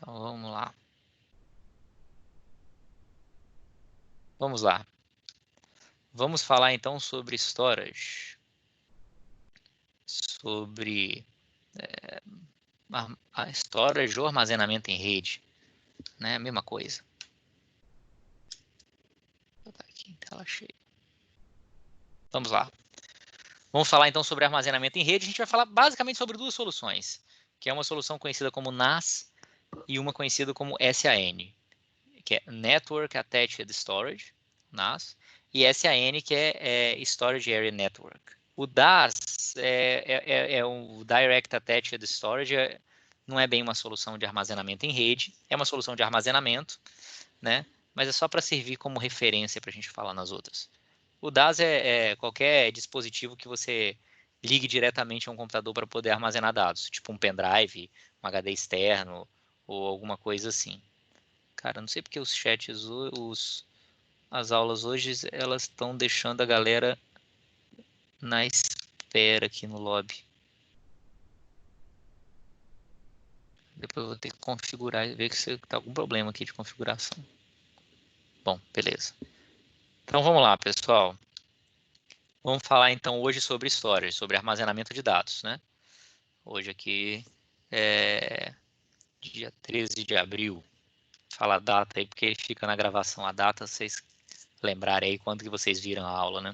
Então, vamos lá. Vamos lá. Vamos falar então sobre storage. Sobre a storage ou armazenamento em rede. Né? A mesma coisa. Vou botar aqui em tela cheia. Vamos lá. Vamos falar então sobre armazenamento em rede. A gente vai falar basicamente sobre duas soluções, que é uma solução conhecida como NAS e uma conhecida como SAN, que é Network Attached Storage, NAS, e SAN, que é Storage Area Network. O DAS é o Direct Attached Storage, não é bem uma solução de armazenamento em rede, é uma solução de armazenamento, né? Mas é só para servir como referência para a gente falar nas outras. O DAS é qualquer dispositivo que você ligue diretamente a um computador para poder armazenar dados, tipo um pendrive, um HD externo ou alguma coisa assim. Cara, não sei porque os chats, as aulas hoje, elas estão deixando a galera na espera aqui no lobby. Depois eu vou ter que configurar e ver se está algum problema aqui de configuração. Bom, beleza. Então vamos lá, pessoal. Vamos falar então hoje sobre storage, sobre armazenamento de dados, né? Hoje aqui é dia 13 de abril. Fala a data aí, porque fica na gravação a data, vocês lembrarem aí quando que vocês viram a aula, né?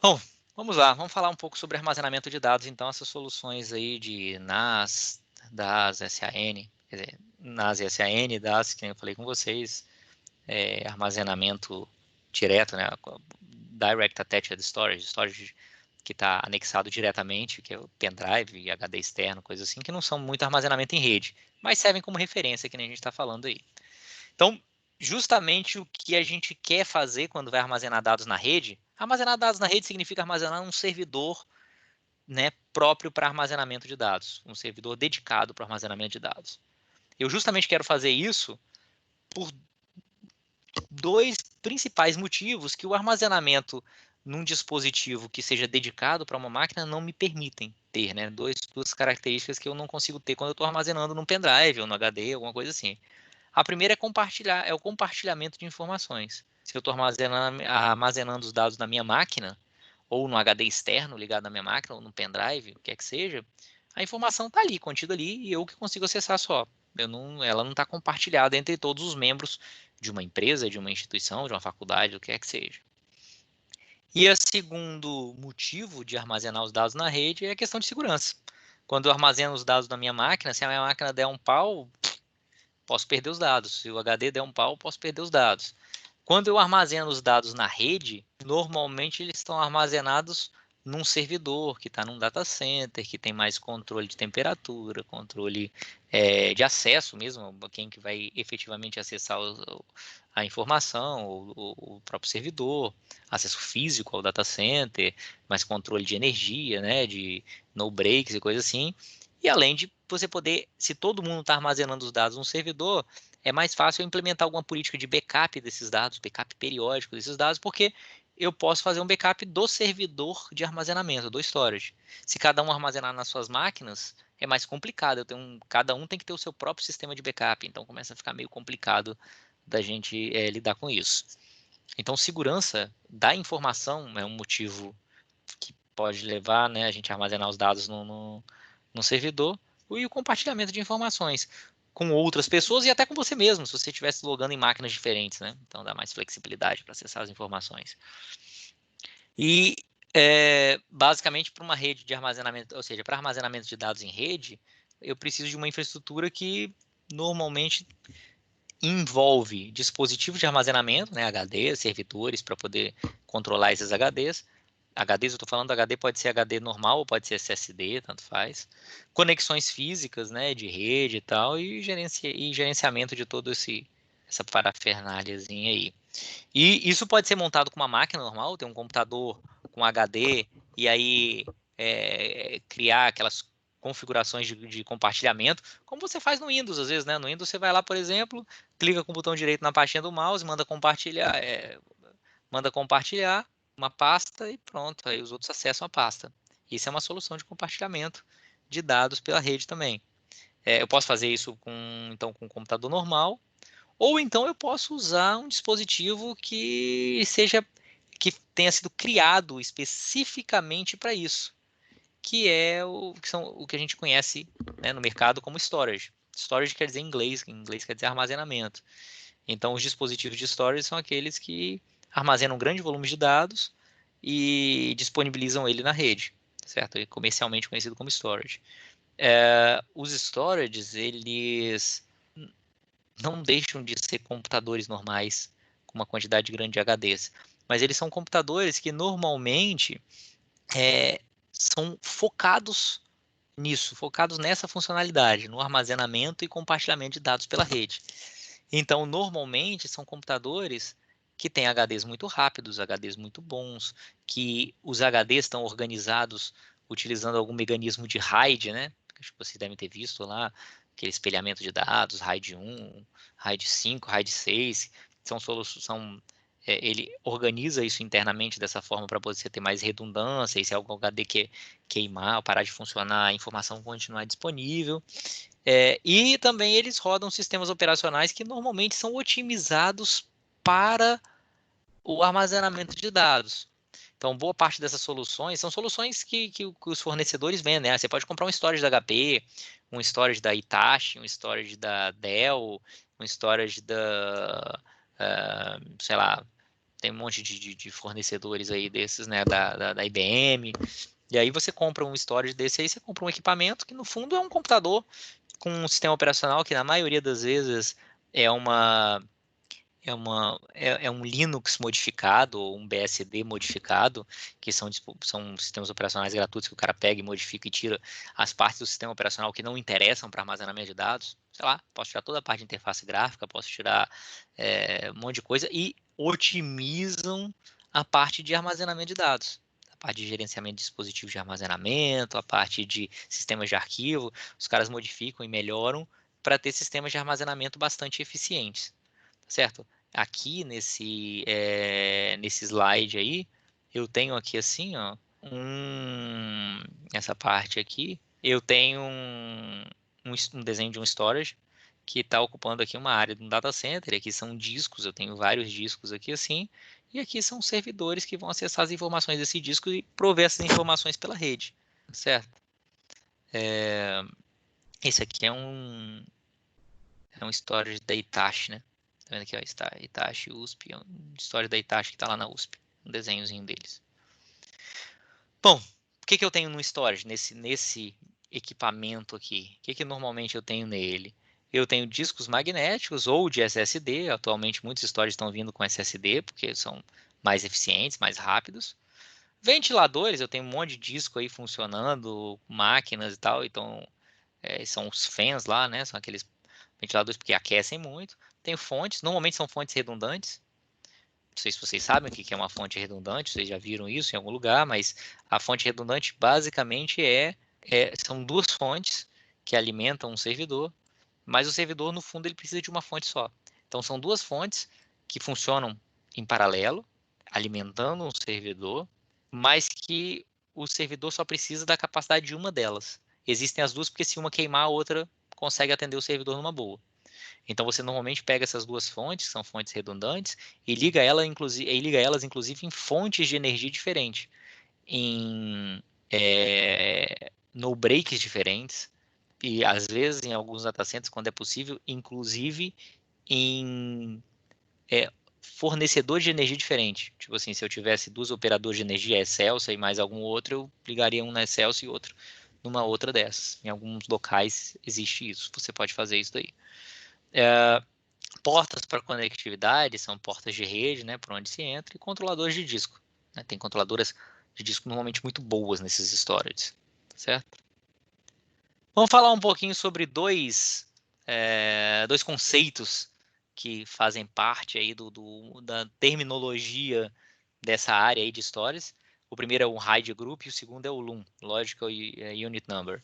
Bom, vamos lá, vamos falar um pouco sobre armazenamento de dados, então, essas soluções aí de NAS, DAS, SAN, quer dizer, NAS e SAN, DAS, que eu falei com vocês, armazenamento direto, né, Direct Attached Storage, storage que está anexado diretamente, que é o pendrive, HD externo, coisa assim, que não são muito armazenamento em rede, mas servem como referência, que nem a gente está falando aí. Então, justamente o que a gente quer fazer quando vai armazenar dados na rede, armazenar dados na rede significa armazenar um servidor, né, próprio para armazenamento de dados, um servidor dedicado para armazenamento de dados. Eu justamente quero fazer isso por dois principais motivos que o armazenamento num dispositivo que seja dedicado para uma máquina não me permitem ter, né? Duas características que eu não consigo ter quando eu estou armazenando num pendrive ou no HD, alguma coisa assim. A primeira é o compartilhamento de informações. Se eu estou armazenando os dados na minha máquina, ou no HD externo ligado na minha máquina, ou no pendrive, o que é que seja, a informação está ali, contida ali, e eu que consigo acessar só. Ela não está compartilhada entre todos os membros de uma empresa, de uma instituição, de uma faculdade, o que é que seja. E o segundo motivo de armazenar os dados na rede é a questão de segurança. Quando eu armazeno os dados na minha máquina, se a minha máquina der um pau, posso perder os dados. Se o HD der um pau, posso perder os dados. Quando eu armazeno os dados na rede, normalmente eles estão armazenados num servidor que está num data center, que tem mais controle de temperatura, controle de acesso mesmo, quem que vai efetivamente acessar a informação, o próprio servidor, acesso físico ao data center, mais controle de energia, né, de no breaks e coisa assim. E além de você poder, se todo mundo está armazenando os dados no servidor, é mais fácil eu implementar alguma política de backup desses dados, backup periódico desses dados, porque eu posso fazer um backup do servidor de armazenamento, do storage. Se cada um armazenar nas suas máquinas, é mais complicado. Cada um tem que ter o seu próprio sistema de backup, então começa a ficar meio complicado da gente lidar com isso. Então, segurança da informação é um motivo que pode levar, né, a gente a armazenar os dados no servidor, e o compartilhamento de informações com outras pessoas e até com você mesmo, se você estivesse logando em máquinas diferentes, né? Então dá mais flexibilidade para acessar as informações. E basicamente para uma rede de armazenamento, ou seja, para armazenamento de dados em rede, eu preciso de uma infraestrutura que normalmente envolve dispositivos de armazenamento, né, HD, servidores para poder controlar esses HDs, HDs, eu estou falando HD, pode ser HD normal ou pode ser SSD, tanto faz. Conexões físicas, né, de rede e tal, e gerenciamento de todo essa parafernáliazinha aí. E isso pode ser montado com uma máquina normal, tem um computador com HD, e aí criar aquelas configurações de compartilhamento, como você faz no Windows, às vezes, né? No Windows você vai lá, por exemplo, clica com o botão direito na pastinha do mouse, manda compartilhar uma pasta e pronto, aí os outros acessam a pasta. Isso é uma solução de compartilhamento de dados pela rede também. Eu posso fazer isso então, com um computador normal, ou então eu posso usar um dispositivo que tenha sido criado especificamente para isso, que é o que a gente conhece, né, no mercado como storage. Storage quer dizer em inglês quer dizer armazenamento. Então, os dispositivos de storage são aqueles que armazenam um grande volume de dados e disponibilizam ele na rede, certo? É comercialmente conhecido como storage. Os storages, eles não deixam de ser computadores normais com uma quantidade grande de HDs, mas eles são computadores que normalmente são focados nisso, focados nessa funcionalidade, no armazenamento e compartilhamento de dados pela rede. Então, normalmente, são computadores que têm HDs muito rápidos, HDs muito bons, que os HDs estão organizados utilizando algum mecanismo de RAID, né? Acho que vocês devem ter visto lá, aquele espelhamento de dados, RAID 1, RAID 5, RAID 6, ele organiza isso internamente dessa forma para você ter mais redundância, e se algum HD queimar ou parar de funcionar, a informação continuar disponível. E também eles rodam sistemas operacionais que normalmente são otimizados para o armazenamento de dados. Então, boa parte dessas soluções são soluções que os fornecedores vendem, né? Você pode comprar um storage da HP, um storage da Hitachi, um storage da Dell, um storage sei lá, tem um monte de fornecedores aí desses, né, da IBM. E aí você compra um storage desse aí, você compra um equipamento que no fundo é um computador com um sistema operacional que na maioria das vezes é um Linux modificado ou um BSD modificado, que são sistemas operacionais gratuitos que o cara pega e modifica e tira as partes do sistema operacional que não interessam para armazenamento de dados. Sei lá, posso tirar toda a parte de interface gráfica, posso tirar um monte de coisa e otimizam a parte de armazenamento de dados. A parte de gerenciamento de dispositivos de armazenamento, a parte de sistemas de arquivo, os caras modificam e melhoram para ter sistemas de armazenamento bastante eficientes, certo? Aqui nesse slide aí, eu tenho aqui assim, ó, essa parte aqui, eu tenho um desenho de um storage que está ocupando aqui uma área de um data center. Aqui são discos, eu tenho vários discos aqui assim, e aqui são servidores que vão acessar as informações desse disco e prover essas informações pela rede, certo? Esse aqui é um storage da Hitachi, né? Tá vendo aqui, ó, Hitachi USP, é um storage da Hitachi que está lá na USP, um desenhozinho deles. Bom, o que eu tenho no storage, nesse equipamento aqui? O que normalmente eu tenho nele? Eu tenho discos magnéticos ou de SSD, atualmente muitos storages estão vindo com SSD, porque são mais eficientes, mais rápidos. Ventiladores, eu tenho um monte de disco aí funcionando, máquinas e tal, então são os fãs lá, né? São aqueles ventiladores porque aquecem muito. Tenho fontes, normalmente são fontes redundantes. Não sei se vocês sabem o que é uma fonte redundante, vocês já viram isso em algum lugar, mas a fonte redundante basicamente são duas fontes que alimentam um servidor, mas o servidor, no fundo, ele precisa de uma fonte só. Então, são duas fontes que funcionam em paralelo, alimentando um servidor, mas que o servidor só precisa da capacidade de uma delas. Existem as duas porque se uma queimar, a outra consegue atender o servidor numa boa. Então você normalmente pega essas duas fontes, que são fontes redundantes, e liga elas inclusive em fontes de energia diferentes, em no breaks diferentes, e às vezes em alguns datacenters, quando é possível, inclusive em fornecedor de energia diferente. Tipo assim, se eu tivesse duas operadores de energia Excelsior e mais algum outro, eu ligaria um na Excelsior e outro numa outra dessas. Em alguns locais existe isso, você pode fazer isso daí. Portas para conectividade são portas de rede, né, por onde se entra, e controladores de disco, né? Tem controladoras de disco normalmente muito boas nesses storages, certo? Vamos falar um pouquinho sobre dois conceitos que fazem parte aí da terminologia dessa área aí de storages. O primeiro é o RAID Group e o segundo é o LUN, Logical Unit Number.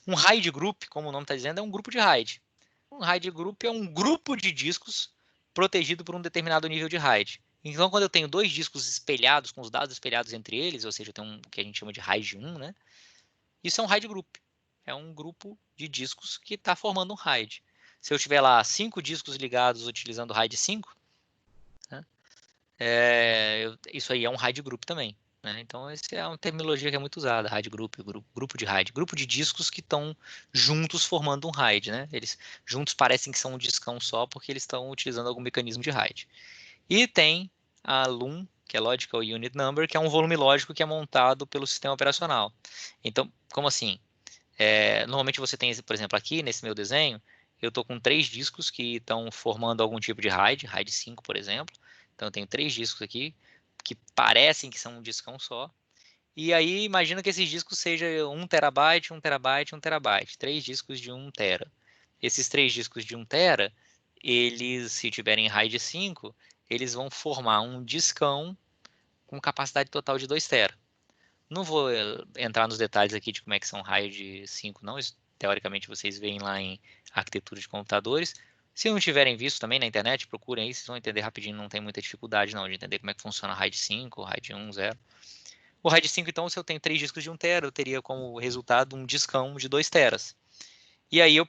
Um RAID Group, como o nome está dizendo, é um grupo de RAID. Um RAID Group é um grupo de discos protegido por um determinado nível de RAID. Então, quando eu tenho dois discos espelhados, com os dados espelhados entre eles, ou seja, eu tenho o que a gente chama de RAID 1, né? Isso é um RAID Group. é um grupo de discos que está formando um RAID. Se eu tiver lá 5 discos ligados utilizando o RAID 5, né, isso aí é um RAID group também. Né? Então, essa é uma terminologia que é muito usada, RAID group, grupo de RAID. Grupo de discos que estão juntos formando um RAID. Né? Eles juntos parecem que são um discão só, porque eles estão utilizando algum mecanismo de RAID. E tem a LUN, que é Logical Unit Number, que é um volume lógico que é montado pelo sistema operacional. Então, como assim? Normalmente você tem, por exemplo, aqui nesse meu desenho, eu estou com 3 discos que estão formando algum tipo de RAID, RAID 5, por exemplo. Então, eu tenho 3 discos aqui que parecem que são um discão só. E aí, imagina que esses discos sejam 1 terabyte, 1 terabyte, 1 terabyte. 3 discos de 1 tera. Esses 3 discos de 1 tera, eles, se tiverem RAID 5, eles vão formar um discão com capacidade total de 2 tera. Não vou entrar nos detalhes aqui de como é que são RAID 5, não. Isso, teoricamente, vocês veem lá em arquitetura de computadores. Se não tiverem visto também na internet, procurem aí, vocês vão entender rapidinho. Não tem muita dificuldade não de entender como é que funciona RAID 5, RAID 1, 0. O RAID 5, então, se eu tenho 3 discos de 1 tera, eu teria como resultado um discão de 2 teras. E aí eu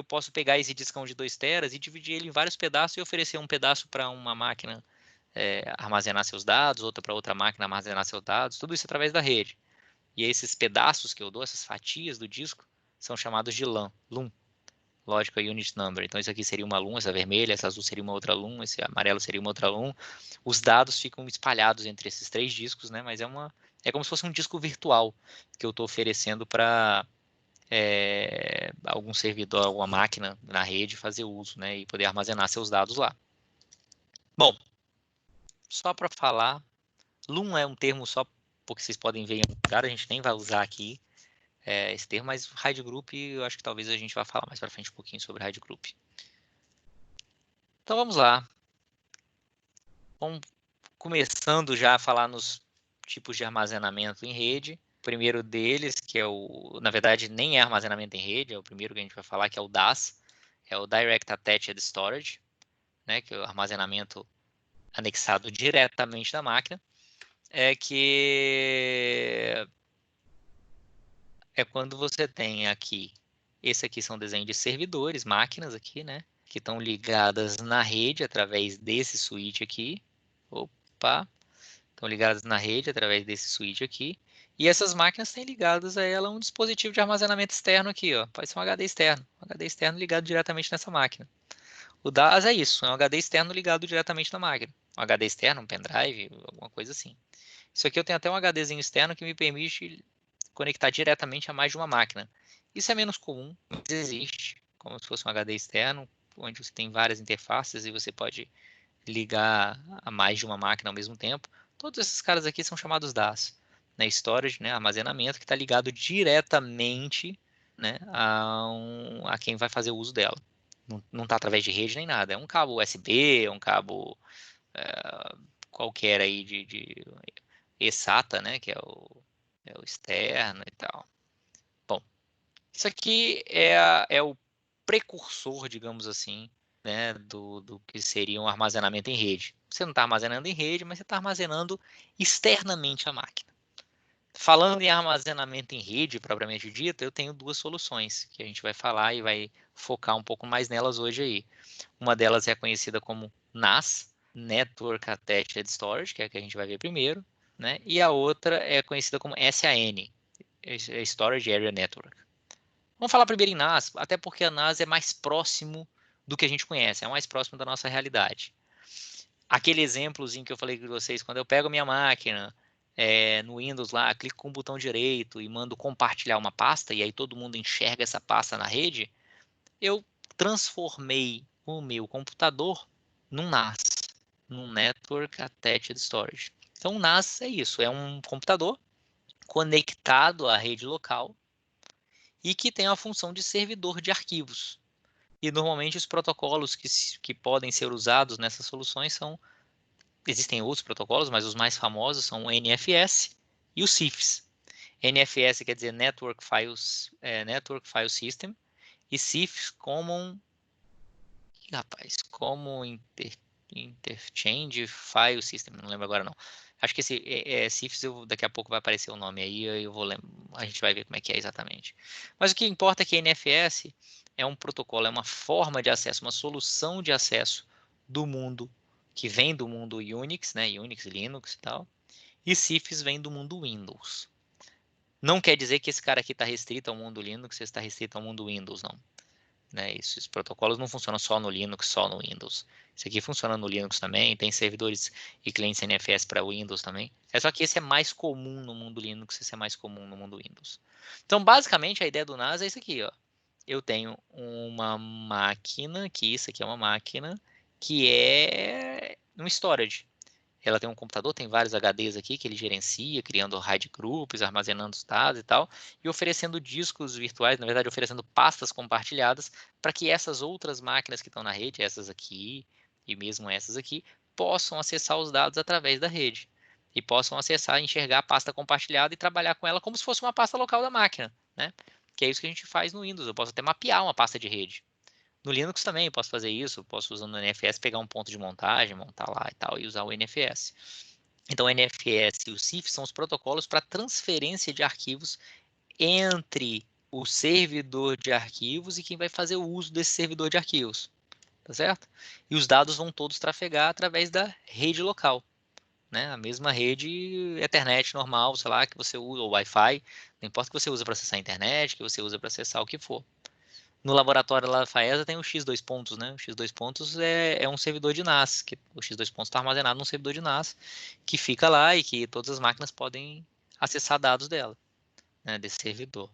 posso pegar esse discão de 2 teras e dividir ele em vários pedaços e oferecer um pedaço para uma máquina armazenar seus dados, outra para outra máquina armazenar seus dados, tudo isso através da rede. E esses pedaços que eu dou, essas fatias do disco, são chamados de LUN, Logical Unit Number. Então, isso aqui seria uma LUN, essa vermelha, essa azul seria uma outra LUN, esse amarelo seria uma outra LUN. Os dados ficam espalhados entre esses 3 discos, né? Mas é como se fosse um disco virtual que eu estou oferecendo para algum servidor, alguma máquina na rede fazer uso, né? E poder armazenar seus dados lá. Bom, só para falar, LUN é um termo só porque vocês podem ver em algum lugar, a gente nem vai usar aqui esse termo, mas RAID Group eu acho que talvez a gente vá falar mais para frente um pouquinho sobre RAID Group. Então vamos lá. Vamos começando já a falar nos tipos de armazenamento em rede. O primeiro deles, que na verdade nem é armazenamento em rede, é o primeiro que a gente vai falar, que é o DAS, é o Direct Attached Storage, né, que é o armazenamento anexado diretamente na máquina, que é quando você tem aqui, esse aqui são desenhos de servidores, máquinas aqui, né, que estão ligadas na rede através desse switch aqui. Opa, estão ligadas na rede através desse switch aqui. E essas máquinas têm ligadas a ela um dispositivo de armazenamento externo aqui, ó. Pode ser um HD externo. Um HD externo ligado diretamente nessa máquina. O DAS é isso, é um HD externo ligado diretamente na máquina. Um HD externo, um pendrive, alguma coisa assim. Isso aqui eu tenho até um HDzinho externo que me permite conectar diretamente a mais de uma máquina. Isso é menos comum, mas existe, como se fosse um HD externo, onde você tem várias interfaces e você pode ligar a mais de uma máquina ao mesmo tempo. Todos esses caras aqui são chamados DAS, né? Storage, né? Armazenamento, que está ligado diretamente, né? A quem vai fazer o uso dela. Não está através de rede nem nada. É um cabo USB, um cabo qualquer aí de eSATA, né? Que é o externo e tal. Bom, isso aqui é o precursor, digamos assim, né, do que seria um armazenamento em rede. Você não está armazenando em rede, mas você está armazenando externamente a máquina. Falando em armazenamento em rede, propriamente dito, eu tenho 2 soluções que a gente vai falar e vai focar um pouco mais nelas hoje aí. Uma delas é conhecida como NAS, Network Attached Storage, que é a que a gente vai ver primeiro, né? E a outra é conhecida como SAN, Storage Area Network. Vamos falar primeiro em NAS, até porque a NAS é mais próximo do que a gente conhece, é mais próximo da nossa realidade. Aquele exemplozinho que eu falei com vocês, quando eu pego a minha máquina no Windows lá, clico com o botão direito e mando compartilhar uma pasta, e aí todo mundo enxerga essa pasta na rede, eu transformei o meu computador num NAS, num Network Attached Storage. Então, o NAS é isso, é um computador conectado à rede local e que tem a função de servidor de arquivos. E normalmente os protocolos que podem ser usados nessas soluções existem outros protocolos, mas os mais famosos são o NFS e o CIFS. NFS quer dizer Network File System, e CIFS Common Interchange File System, não lembro agora não. Acho que esse CIFS, daqui a pouco vai aparecer o nome aí, a gente vai ver como é que é exatamente. Mas o que importa é que NFS é um protocolo, é uma forma de acesso, uma solução de acesso do mundo, que vem do mundo Unix, né? Unix, Linux e tal. E CIFS vem do mundo Windows. Não quer dizer que esse cara aqui está restrito ao mundo Linux, esse está restrito ao mundo Windows, não. Né? Esses protocolos não funcionam só no Linux, só no Windows. Isso aqui funciona no Linux também, tem servidores e clientes NFS para Windows também. É só que esse é mais comum no mundo Linux, esse é mais comum no mundo Windows. Então, basicamente, a ideia do NAS é isso aqui, ó. Eu tenho uma máquina, que isso aqui é uma máquina, que é um storage. Ela tem um computador, tem vários HDs aqui que ele gerencia, criando RAID groups, armazenando os dados e tal, e oferecendo discos virtuais, na verdade oferecendo pastas compartilhadas para que essas outras máquinas que estão na rede, essas aqui e mesmo essas aqui, possam acessar os dados através da rede e possam acessar, enxergar a pasta compartilhada e trabalhar com ela como se fosse uma pasta local da máquina, né? Que é isso que a gente faz no Windows. Eu posso até mapear uma pasta de rede. No Linux também eu posso fazer isso, posso usando o NFS pegar um ponto de montagem, montar lá e tal, e usar o NFS. Então o NFS e o CIF são os protocolos para transferência de arquivos entre o servidor de arquivos e quem vai fazer o uso desse servidor de arquivos, tá certo? E os dados vão todos trafegar através da rede local, né? A mesma rede Ethernet normal, sei lá, que você usa, ou Wi-Fi, não importa que você usa para acessar a internet, que você usa para acessar o que for. No laboratório lá da FAESA tem o X2 pontos, né? O X2 pontos é um servidor de NAS, que o X2 pontos está armazenado num servidor de NAS, que fica lá e que todas as máquinas podem acessar dados dela, né? Desse servidor.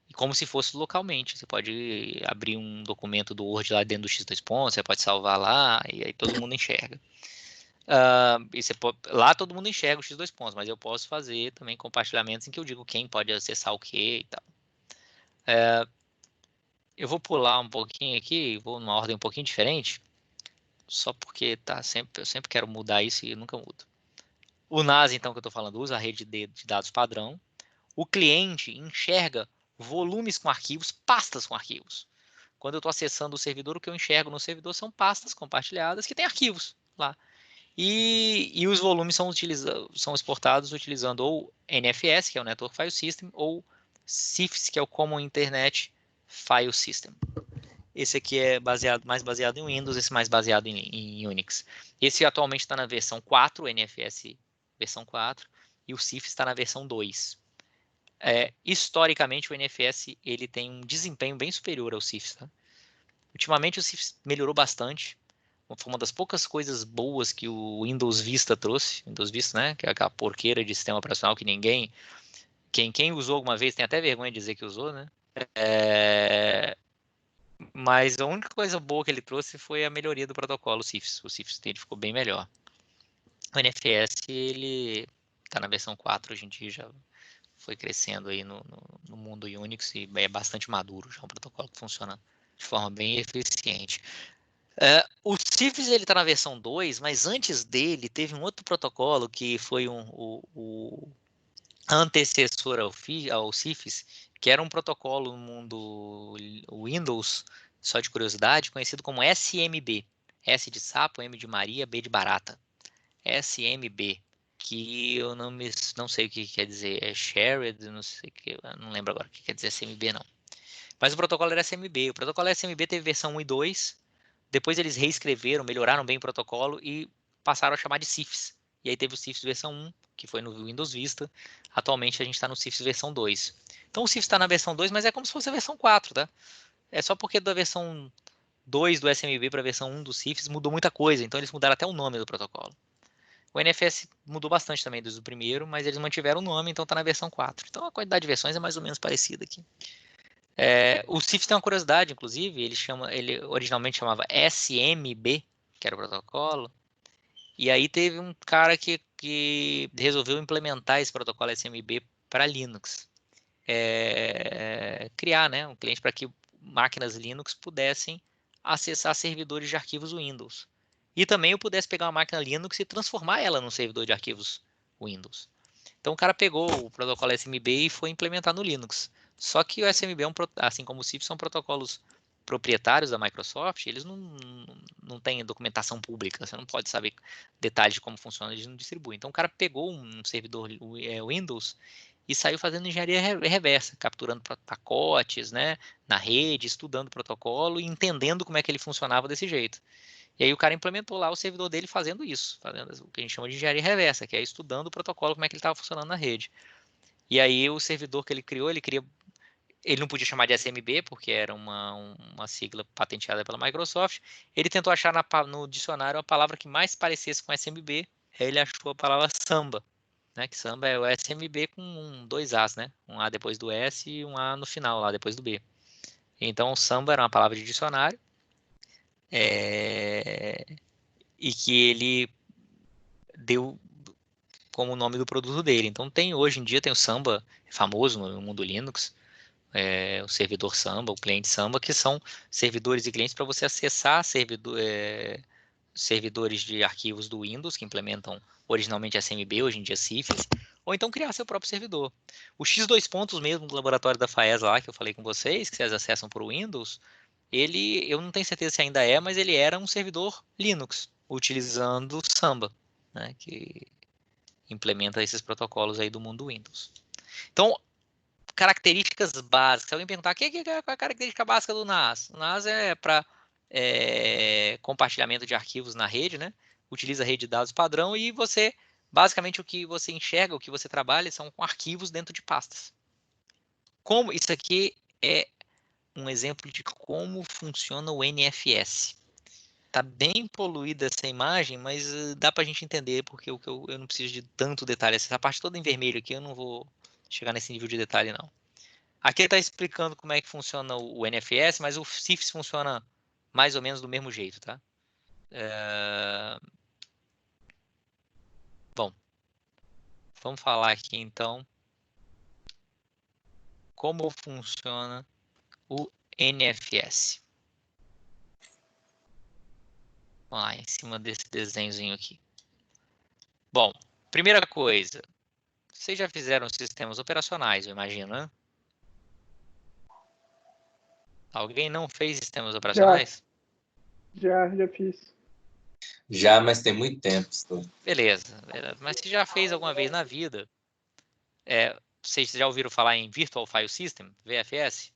E como se fosse localmente. Você pode abrir um documento do Word lá dentro do X2 pontos, você pode salvar lá e aí todo mundo enxerga. Lá todo mundo enxerga o X2 pontos, mas eu posso fazer também compartilhamentos em que eu digo quem pode acessar o que e tal. Eu vou pular um pouquinho aqui, vou numa ordem um pouquinho diferente, só porque eu sempre quero mudar isso e nunca mudo. O NAS, então, que eu estou falando, usa a rede de dados padrão. O cliente enxerga volumes com arquivos, pastas com arquivos. Quando eu estou acessando o servidor, o que eu enxergo no servidor são pastas compartilhadas que têm arquivos lá. E os volumes são exportados utilizando ou NFS, que é o Network File System, ou CIFS, que é o Common Internet File System. Esse aqui é mais baseado em Windows, esse mais baseado em Unix. Esse atualmente está na versão 4, NFS versão 4, e o CIFS está na versão 2. Historicamente, o NFS ele tem um desempenho bem superior ao CIFS. Tá? Ultimamente, o CIFS melhorou bastante. Foi uma das poucas coisas boas que o Windows Vista trouxe. Windows Vista, né? Que é aquela porqueira de sistema operacional que ninguém... Quem usou alguma vez tem até vergonha de dizer que usou, né? Mas a única coisa boa que ele trouxe foi a melhoria do protocolo CIFS. O CIFS dele ficou bem melhor. O NFS, ele está na versão 4 hoje em dia, já foi crescendo aí no mundo Unix e é bastante maduro, já é um protocolo que funciona de forma bem eficiente. O CIFS ele está na versão 2, mas antes dele teve um outro protocolo que foi o antecessor ao CIFS, que era um protocolo no mundo Windows, só de curiosidade, conhecido como SMB. S de sapo, M de Maria, B de barata. SMB, que eu não sei o que quer dizer, é shared, não lembro agora o que quer dizer SMB não. Mas o protocolo era SMB. O protocolo SMB teve versão 1 e 2, depois eles reescreveram, melhoraram bem o protocolo e passaram a chamar de CIFS. E aí teve o CIFS versão 1, que foi no Windows Vista. Atualmente a gente está no CIFS versão 2. Então o CIFS está na versão 2, mas é como se fosse a versão 4, tá? É só porque da versão 2 do SMB para a versão 1 do CIFS mudou muita coisa, então eles mudaram até o nome do protocolo. O NFS mudou bastante também desde o primeiro, mas eles mantiveram o nome, então está na versão 4. Então a quantidade de versões é mais ou menos parecida aqui. O CIFS tem uma curiosidade, inclusive, ele originalmente chamava SMB, que era o protocolo, e aí teve um cara que resolveu implementar esse protocolo SMB para Linux. Criar, né, um cliente para que máquinas Linux pudessem acessar servidores de arquivos Windows. E também eu pudesse pegar uma máquina Linux e transformar ela num servidor de arquivos Windows. Então o cara pegou o protocolo SMB e foi implementar no Linux. Só que o SMB, assim como o CIFS, são protocolos proprietários da Microsoft, eles não têm documentação pública, você não pode saber detalhes de como funciona, eles não distribuem. Então o cara pegou um servidor Windows e saiu fazendo engenharia reversa, capturando pacotes, né, na rede, estudando o protocolo e entendendo como é que ele funcionava desse jeito. E aí o cara implementou lá o servidor dele fazendo isso, fazendo o que a gente chama de engenharia reversa, que é estudando o protocolo, como é que ele estava funcionando na rede. E aí o servidor que ele criou, ele não podia chamar de SMB, porque era uma sigla patenteada pela Microsoft. Ele tentou achar no dicionário a palavra que mais parecesse com SMB. Aí ele achou a palavra Samba, né? Que Samba é o SMB com dois As, né? Um A depois do S e um A no final, lá depois do B. Então, Samba era uma palavra de dicionário. E que ele deu como nome do produto dele. Então, hoje em dia tem o Samba, famoso no mundo Linux, o servidor Samba, o cliente Samba, que são servidores e clientes para você acessar servidores de arquivos do Windows, que implementam originalmente SMB, hoje em dia CIFS, ou então criar seu próprio servidor. O X2 pontos mesmo do laboratório da FAES lá, que eu falei com vocês, que vocês acessam por Windows, eu não tenho certeza se ainda é, mas ele era um servidor Linux, utilizando Samba, né, que implementa esses protocolos aí do mundo Windows. Então, características básicas. Se alguém perguntar qual é a característica básica do NAS? O NAS é para compartilhamento de arquivos na rede, né? Utiliza a rede de dados padrão e basicamente o que você enxerga, o que você trabalha são com arquivos dentro de pastas. Como isso aqui é um exemplo de como funciona o NFS. Tá bem poluída essa imagem, mas dá para a gente entender, porque eu não preciso de tanto detalhe. Essa parte toda em vermelho aqui, eu não vou chegar nesse nível de detalhe, não. Aqui ele está explicando como é que funciona o NFS, mas o CIFS funciona mais ou menos do mesmo jeito, tá? Bom, vamos falar aqui então como funciona o NFS. Vamos lá, em cima desse desenhozinho aqui. Bom, primeira coisa, vocês já fizeram sistemas operacionais, eu imagino, né? Alguém não fez sistemas operacionais? Já fiz. Já, mas tem muito tempo. Beleza, mas se já fez alguma vez na vida, vocês já ouviram falar em Virtual File System, VFS?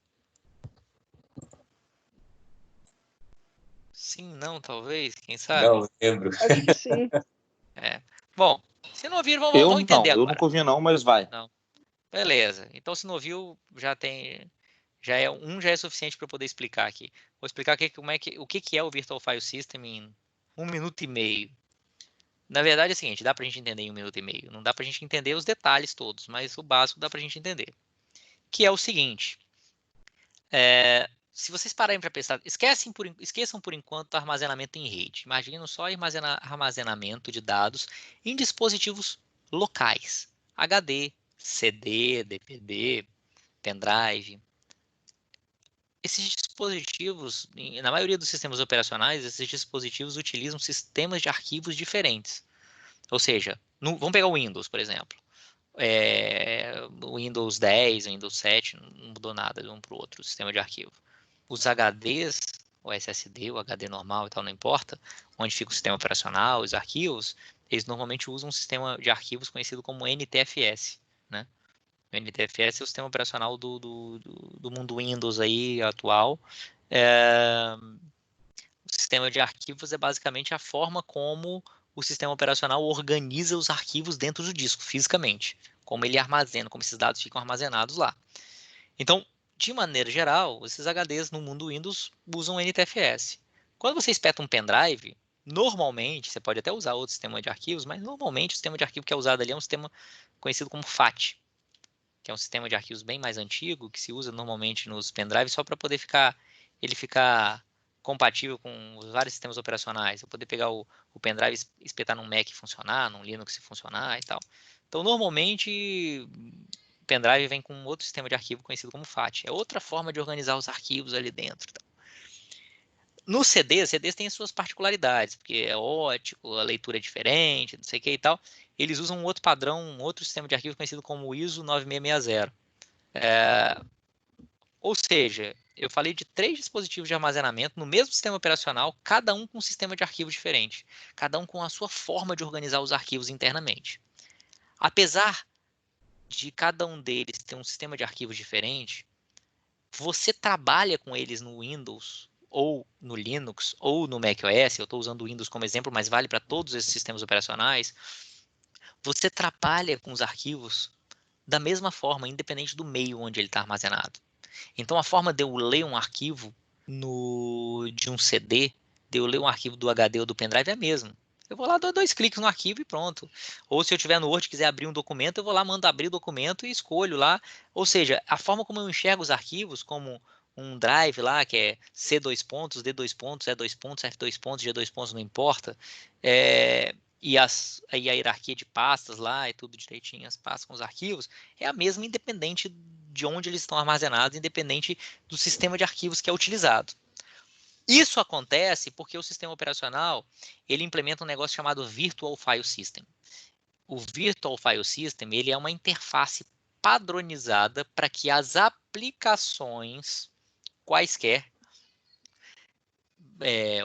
Sim, não, talvez, quem sabe? Não lembro. Acho que sim. Bom, se não ouviram, vamos entender agora. Eu nunca ouvi não, mas vai. Não. Beleza. Então, se não ouviu, já é suficiente para eu poder explicar aqui. Vou explicar o que é o Virtual File System em 1 minuto e meio. Na verdade é o seguinte, dá para a gente entender em 1 minuto e meio. Não dá para a gente entender os detalhes todos, mas o básico dá para a gente entender. Que é o seguinte, se vocês pararem para pensar, esqueçam por enquanto o armazenamento em rede. Imaginem só armazenamento de dados em dispositivos locais. HD, CD, DVD, pendrive. Esses dispositivos, na maioria dos sistemas operacionais, esses dispositivos utilizam sistemas de arquivos diferentes. Ou seja, vamos pegar o Windows, por exemplo. O Windows 10, o Windows 7, não mudou nada de um para o outro, o sistema de arquivo. Os HDs, o SSD, o HD normal e tal, não importa, onde fica o sistema operacional, os arquivos, eles normalmente usam um sistema de arquivos conhecido como NTFS, né? O NTFS é o sistema operacional do mundo Windows aí, atual. O sistema de arquivos é basicamente a forma como o sistema operacional organiza os arquivos dentro do disco, fisicamente. Como ele armazena, como esses dados ficam armazenados lá. Então, de maneira geral, esses HDs no mundo Windows usam NTFS. Quando você espeta um pendrive, normalmente, você pode até usar outro sistema de arquivos, mas normalmente o sistema de arquivo que é usado ali é um sistema conhecido como FAT, que é um sistema de arquivos bem mais antigo, que se usa normalmente nos pendrives só para poder ficar compatível com os vários sistemas operacionais. Eu poder pegar o pendrive e espetar num Mac e funcionar, num Linux e funcionar e tal. Então, normalmente, o pendrive vem com outro sistema de arquivo conhecido como FAT. É outra forma de organizar os arquivos ali dentro. No CD, CDs têm as suas particularidades, porque é ótico, a leitura é diferente, não sei o que e tal. Eles usam um outro padrão, um outro sistema de arquivo conhecido como ISO 9660. Ou seja, eu falei de 3 dispositivos de armazenamento no mesmo sistema operacional, cada um com um sistema de arquivo diferente, cada um com a sua forma de organizar os arquivos internamente. Apesar de cada um deles ter um sistema de arquivos diferente, você trabalha com eles no Windows, ou no Linux, ou no macOS. Eu estou usando o Windows como exemplo, mas vale para todos esses sistemas operacionais. Você trabalha com os arquivos da mesma forma, independente do meio onde ele está armazenado. Então, a forma de eu ler um arquivo de um CD, de eu ler um arquivo do HD ou do pendrive é a mesma. Eu vou lá, dou 2 cliques no arquivo e pronto. Ou se eu tiver no Word e quiser abrir um documento, eu vou lá, mando abrir o documento e escolho lá. Ou seja, a forma como eu enxergo os arquivos, como um drive lá, que é C2 pontos, D2 pontos, E2 pontos, F2 pontos, G2 pontos, não importa. E a hierarquia de pastas lá e tudo direitinho, as pastas com os arquivos, é a mesma independente de onde eles estão armazenados, independente do sistema de arquivos que é utilizado. Isso acontece porque o sistema operacional ele implementa um negócio chamado Virtual File System. O Virtual File System ele é uma interface padronizada para que as aplicações quaisquer,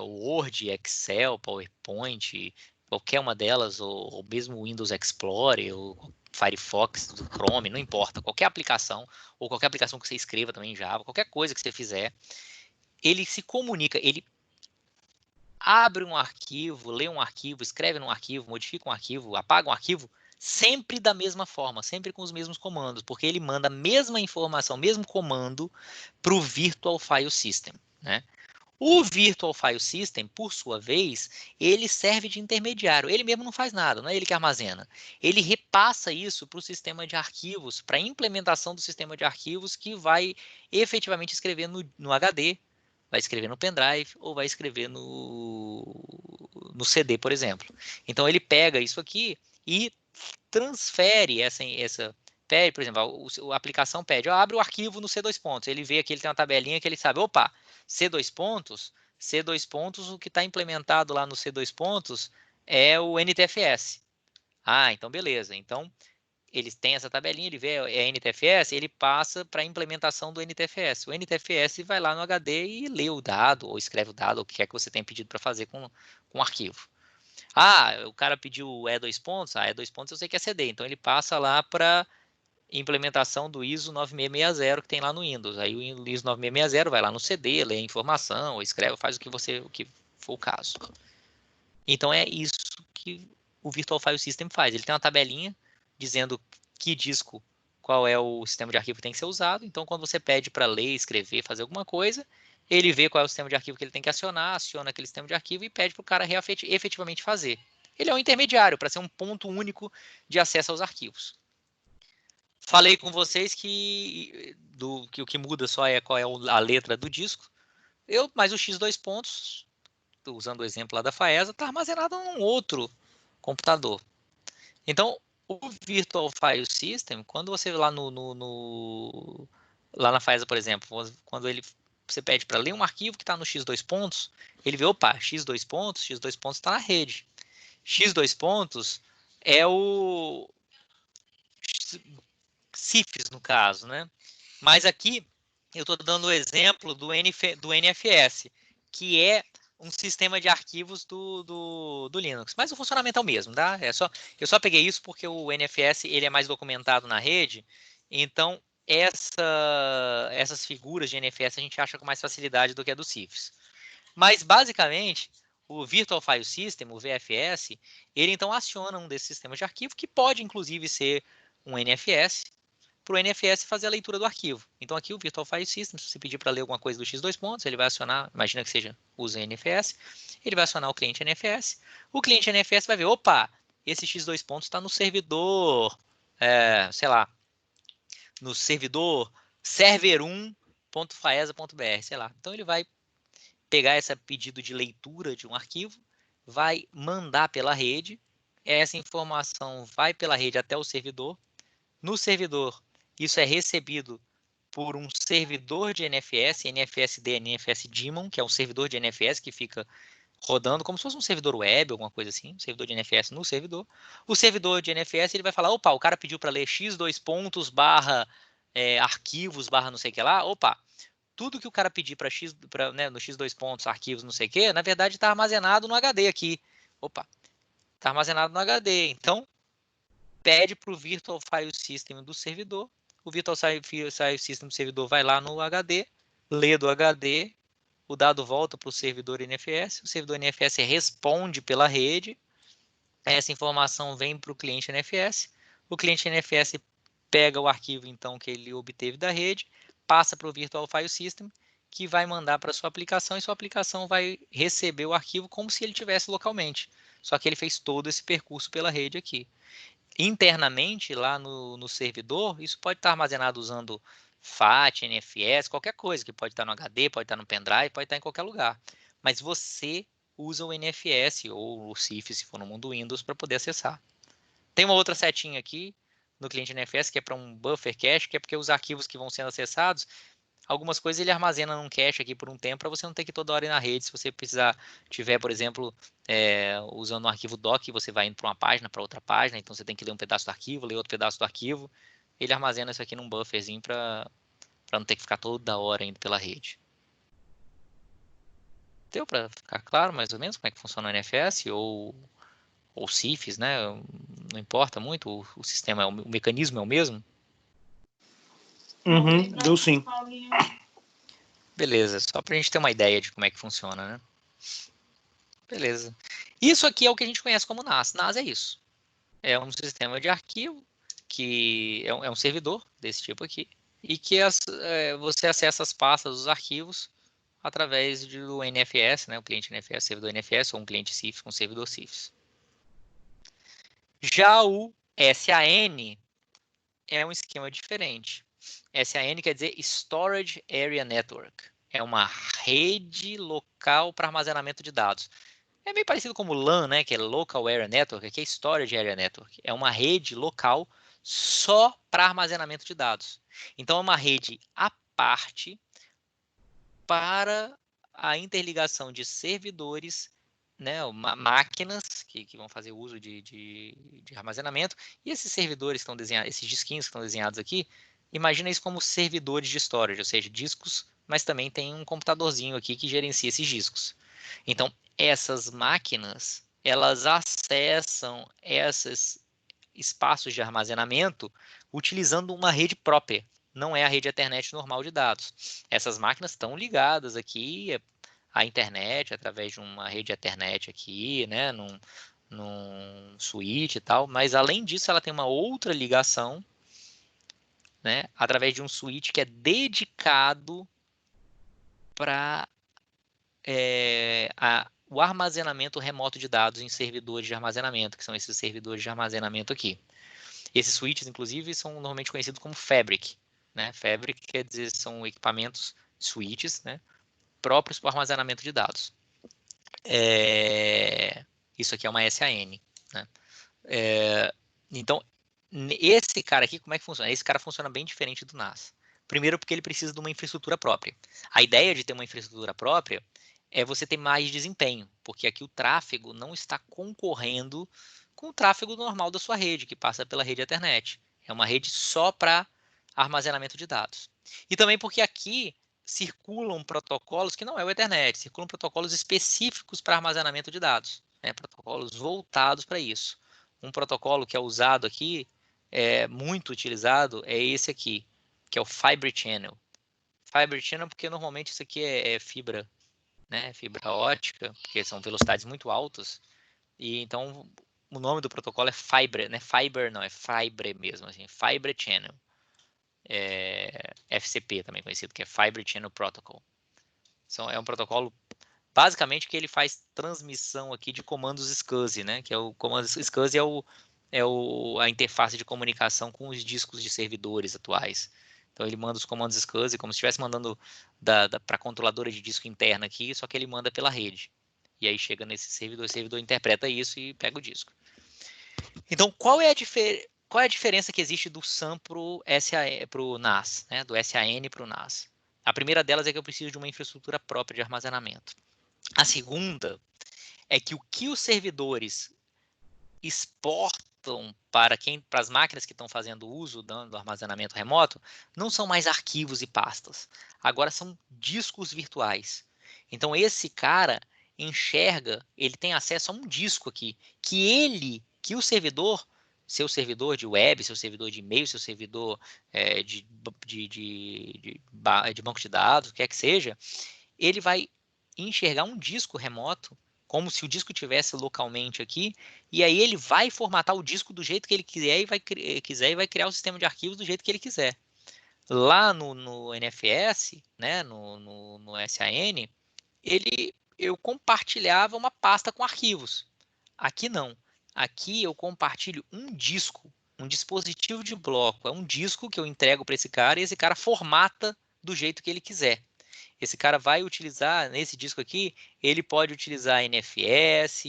Word, Excel, PowerPoint, qualquer uma delas, ou mesmo Windows Explorer, ou Firefox, do Chrome, não importa, qualquer aplicação, ou qualquer aplicação que você escreva também em Java, qualquer coisa que você fizer, ele se comunica, ele abre um arquivo, lê um arquivo, escreve num arquivo, modifica um arquivo, apaga um arquivo, sempre da mesma forma, sempre com os mesmos comandos, porque ele manda a mesma informação, o mesmo comando para o Virtual File System, né? O Virtual File System, por sua vez, ele serve de intermediário. Ele mesmo não faz nada, não é ele que armazena. Ele repassa isso para o sistema de arquivos, para a implementação do sistema de arquivos que vai efetivamente escrever no HD, vai escrever no pendrive ou vai escrever no CD, por exemplo. Então ele pega isso aqui e transfere pede, por exemplo, a aplicação pede, abre o arquivo no C2 pontos. Ele vê aqui, ele tem uma tabelinha que ele sabe, opa, C2 pontos, o que está implementado lá no C2 pontos é o NTFS. Ah, então beleza. Então, eles têm essa tabelinha, ele vê NTFS, ele passa para a implementação do NTFS. O NTFS vai lá no HD e lê o dado, ou escreve o dado, ou o que é que você tem pedido para fazer com o arquivo. Ah, o cara pediu E2 pontos, E2 pontos eu sei que é CD, então ele passa lá para implementação do ISO 9660 que tem lá no Windows. Aí o ISO 9660 vai lá no CD, lê a informação, ou escreve, faz o que for o caso. Então é isso que o Virtual File System faz. Ele tem uma tabelinha dizendo que disco, qual é o sistema de arquivo que tem que ser usado. Então quando você pede para ler, escrever, fazer alguma coisa, ele vê qual é o sistema de arquivo que ele tem que acionar, aciona aquele sistema de arquivo e pede para o cara efetivamente fazer. Ele é um intermediário para ser um ponto único de acesso aos arquivos. Falei com vocês que o que muda só é qual é a letra do disco. Mas o X2 pontos, usando o exemplo lá da FAESA, está armazenado num outro computador. Então, o Virtual File System, quando você lá lá na FAESA, por exemplo, quando você pede para ler um arquivo que está no X2 pontos, ele vê, opa, X2 pontos está na rede. X2 pontos é o CIFS, no caso, né? Mas aqui eu estou dando o exemplo do NFS, que é um sistema de arquivos do Linux. Mas o funcionamento é o mesmo, tá? Eu só peguei isso porque o NFS ele é mais documentado na rede, então essas figuras de NFS a gente acha com mais facilidade do que a do CIFS. Mas, basicamente, o Virtual File System, o VFS, ele então aciona um desses sistemas de arquivo, que pode, inclusive, ser um NFS, para o NFS fazer a leitura do arquivo. Então, aqui o Virtual File System, se você pedir para ler alguma coisa do X2 pontos, ele vai acionar, imagina que use NFS, ele vai acionar o cliente NFS. O cliente NFS vai ver, opa, esse X2 pontos está no servidor, sei lá, no servidor server1.faesa.br, sei lá. Então, ele vai pegar esse pedido de leitura de um arquivo, vai mandar pela rede, essa informação vai pela rede até o servidor. No servidor, isso é recebido por um servidor de NFS, NFSD, NFS Daemon, que é um servidor de NFS que fica rodando como se fosse um servidor web, alguma coisa assim, um servidor de NFS no servidor. O servidor de NFS ele vai falar, opa, o cara pediu para ler x2 pontos barra arquivos barra não sei o que lá, opa, tudo que o cara pedir né, no x2 pontos, arquivos, não sei o quê, na verdade está armazenado no HD aqui. Opa, está armazenado no HD. Então, pede para o Virtual File System do servidor. O Virtual File System do servidor vai lá no HD, lê do HD, o dado volta para o servidor NFS, o servidor NFS responde pela rede, essa informação vem para o cliente NFS, o cliente NFS pega o arquivo então que ele obteve da rede, passa para o Virtual File System, que vai mandar para a sua aplicação e sua aplicação vai receber o arquivo como se ele tivesse localmente. Só que ele fez todo esse percurso pela rede aqui. Internamente, lá no servidor, isso pode estar armazenado usando FAT, NFS, qualquer coisa, que pode estar no HD, pode estar no pendrive, pode estar em qualquer lugar. Mas você usa o NFS ou o CIFS, se for no mundo Windows, para poder acessar. Tem uma outra setinha aqui no cliente NFS, que é para um buffer cache, que é porque os arquivos que vão sendo acessados, algumas coisas ele armazena num cache aqui por um tempo para você não ter que ir toda hora ir na rede. Se você tiver, por exemplo, usando um arquivo doc, você vai indo para uma página, para outra página, então você tem que ler um pedaço do arquivo, ler outro pedaço do arquivo. Ele armazena isso aqui num bufferzinho para não ter que ficar toda hora indo pela rede. Deu para ficar claro mais ou menos como é que funciona o NFS ou CIFS, né? Não importa muito, o sistema, o mecanismo é o mesmo. Deu sim. Beleza, só para a gente ter uma ideia de como é que funciona, né? Beleza. Isso aqui é o que a gente conhece como NAS. NAS é isso. É um sistema de arquivo que é um servidor desse tipo aqui e que você acessa as pastas dos arquivos através do NFS, né? O cliente NFS, servidor NFS, ou um cliente CIFS com servidor CIFS. Já o SAN é um esquema diferente. SAN quer dizer Storage Area Network. É uma rede local para armazenamento de dados. É meio parecido como o LAN, né, que é Local Area Network, aqui é Storage Area Network. É uma rede local só para armazenamento de dados. Então, é uma rede à parte para a interligação de servidores, né, máquinas que vão fazer uso de armazenamento. E esses servidores estão desenhados, esses disquinhos que estão desenhados aqui, imagina isso como servidores de storage, ou seja, discos, mas também tem um computadorzinho aqui que gerencia esses discos. Então, essas máquinas, elas acessam esses espaços de armazenamento utilizando uma rede própria. Não é a rede Ethernet normal de dados. Essas máquinas estão ligadas aqui à internet, através de uma rede Ethernet aqui, né, num switch e tal, mas além disso ela tem uma outra ligação, né, através de um switch que é dedicado para o armazenamento remoto de dados em servidores de armazenamento, que são esses servidores de armazenamento aqui. Esses switches, inclusive, são normalmente conhecidos como Fabric. Né? Fabric quer dizer são equipamentos, switches, né, próprios para o armazenamento de dados. Isso aqui é uma SAN. Né? Então, esse cara aqui, como é que funciona? Esse cara funciona bem diferente do NAS. Primeiro porque ele precisa de uma infraestrutura própria. A ideia de ter uma infraestrutura própria é você ter mais desempenho, porque aqui o tráfego não está concorrendo com o tráfego normal da sua rede, que passa pela rede Ethernet. É uma rede só para armazenamento de dados. E também porque aqui circulam protocolos que não é o Ethernet, circulam protocolos específicos para armazenamento de dados, né? Protocolos voltados para isso. Um protocolo que é usado aqui, muito utilizado, é esse aqui, que é o Fibre Channel. Fibre Channel porque normalmente isso aqui é fibra, né? Fibra ótica, porque são velocidades muito altas. E então o nome do protocolo é Fibre, né? Fiber não, é Fibre mesmo, assim, Fibre Channel. FCP também conhecido, que é Fibre Channel Protocol. Então, é um protocolo basicamente que ele faz transmissão aqui de comandos SCSI, né? Que é o comando SCSI a interface de comunicação com os discos de servidores atuais. Então ele manda os comandos SCSI como se estivesse mandando para a controladora de disco interna aqui, só que ele manda pela rede. E aí chega nesse servidor, o servidor interpreta isso e pega o disco. Então qual é a diferença que existe do SAN para o NAS, né? Do SAN para o NAS? A primeira delas é que eu preciso de uma infraestrutura própria de armazenamento. A segunda é que o que os servidores exportam remotam para as máquinas que estão fazendo uso do armazenamento remoto, não são mais arquivos e pastas. Agora são discos virtuais. Então esse cara enxerga, ele tem acesso a um disco aqui, que o servidor, seu servidor de web, seu servidor de e-mail, seu servidor de banco de dados, o que quer que seja, ele vai enxergar um disco remoto, como se o disco tivesse localmente aqui, e aí ele vai formatar o disco do jeito que ele quiser e vai criar o sistema de arquivos do jeito que ele quiser. Lá no NFS, né, no SAN, eu compartilhava uma pasta com arquivos. Aqui não. Aqui eu compartilho um disco, um dispositivo de bloco. É um disco que eu entrego para esse cara e esse cara formata do jeito que ele quiser. Esse cara vai utilizar, nesse disco aqui, ele pode utilizar NFS,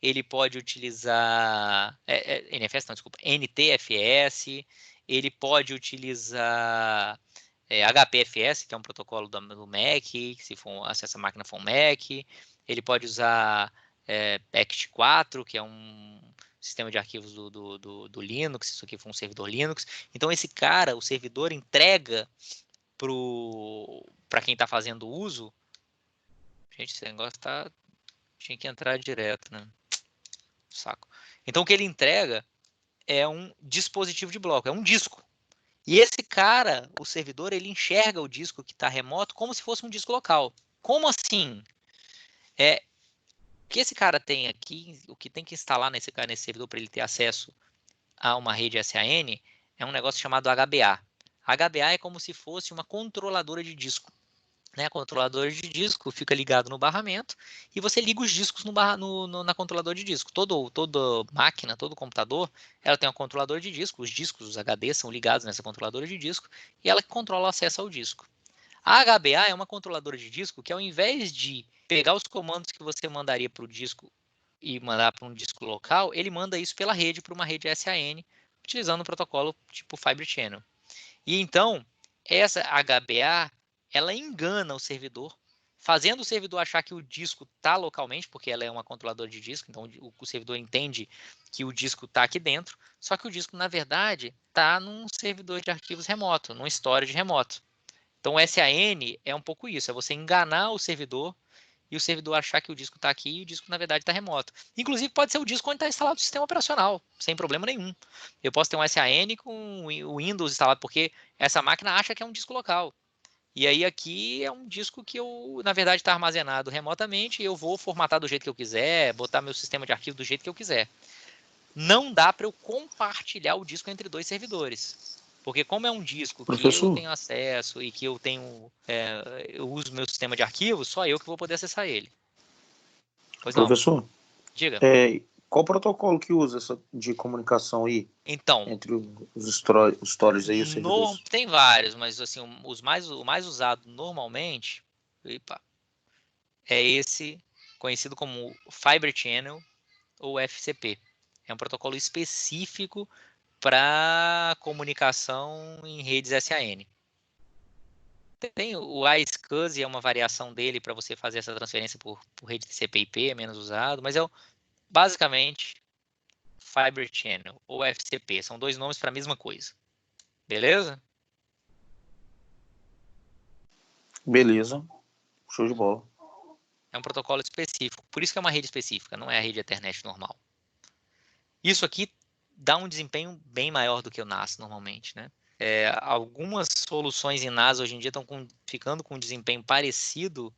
ele pode utilizar... NFS não, desculpa, NTFS, ele pode utilizar HPFS, que é um protocolo do Mac, se essa máquina for um Mac, ele pode usar PACT4, que é um sistema de arquivos do Linux, se isso aqui for um servidor Linux. Então esse cara, o servidor entrega para quem está fazendo uso. Gente, esse negócio tinha que entrar direto, né? Saco. Então o que ele entrega é um dispositivo de bloco, é um disco. E esse cara, o servidor, ele enxerga o disco que está remoto como se fosse um disco local. Como assim? O que esse cara tem aqui, o que tem que instalar nesse servidor para ele ter acesso a uma rede SAN é um negócio chamado HBA. HBA é como se fosse uma controladora de disco. Né? A controladora de disco fica ligado no barramento e você liga os discos na controladora de disco. Toda máquina, todo computador, ela tem um controlador de disco. Os discos, os HDs, são ligados nessa controladora de disco e ela que controla o acesso ao disco. A HBA é uma controladora de disco que, ao invés de pegar os comandos que você mandaria para o disco e mandar para um disco local, ele manda isso pela rede, para uma rede SAN, utilizando um protocolo tipo Fibre Channel. E então, essa HBA, ela engana o servidor, fazendo o servidor achar que o disco está localmente, porque ela é uma controladora de disco, então o servidor entende que o disco está aqui dentro, só que o disco, na verdade, está num servidor de arquivos remoto, num storage remoto. Então, o SAN é um pouco isso, é você enganar o servidor e o servidor achar que o disco está aqui e o disco, na verdade, está remoto. Inclusive, pode ser o disco onde está instalado o sistema operacional, sem problema nenhum. Eu posso ter um SAN com o Windows instalado, porque essa máquina acha que é um disco local. E aí aqui é um disco que na verdade, está armazenado remotamente e eu vou formatar do jeito que eu quiser, botar meu sistema de arquivo do jeito que eu quiser. Não dá para eu compartilhar o disco entre dois servidores. Porque como é um disco que eu tenho acesso e que eu uso meu sistema de arquivos, só eu que vou poder acessar ele. Pois não. Professor, Diga. Qual protocolo que usa de comunicação aí? Então, entre os storages aí, os servidores? Tem vários, mas assim, o mais usado normalmente é esse conhecido como Fibre Channel ou FCP. É um protocolo específico para comunicação em redes SAN. Tem o iSCSI, é uma variação dele para você fazer essa transferência por rede TCP/IP, é menos usado, mas basicamente Fibre Channel ou FCP, são dois nomes para a mesma coisa. Beleza? Beleza. Show de bola. É um protocolo específico, por isso que é uma rede específica, não é a rede Ethernet normal. Isso aqui dá um desempenho bem maior do que o NAS normalmente, né? Algumas soluções em NAS hoje em dia estão ficando com um desempenho parecido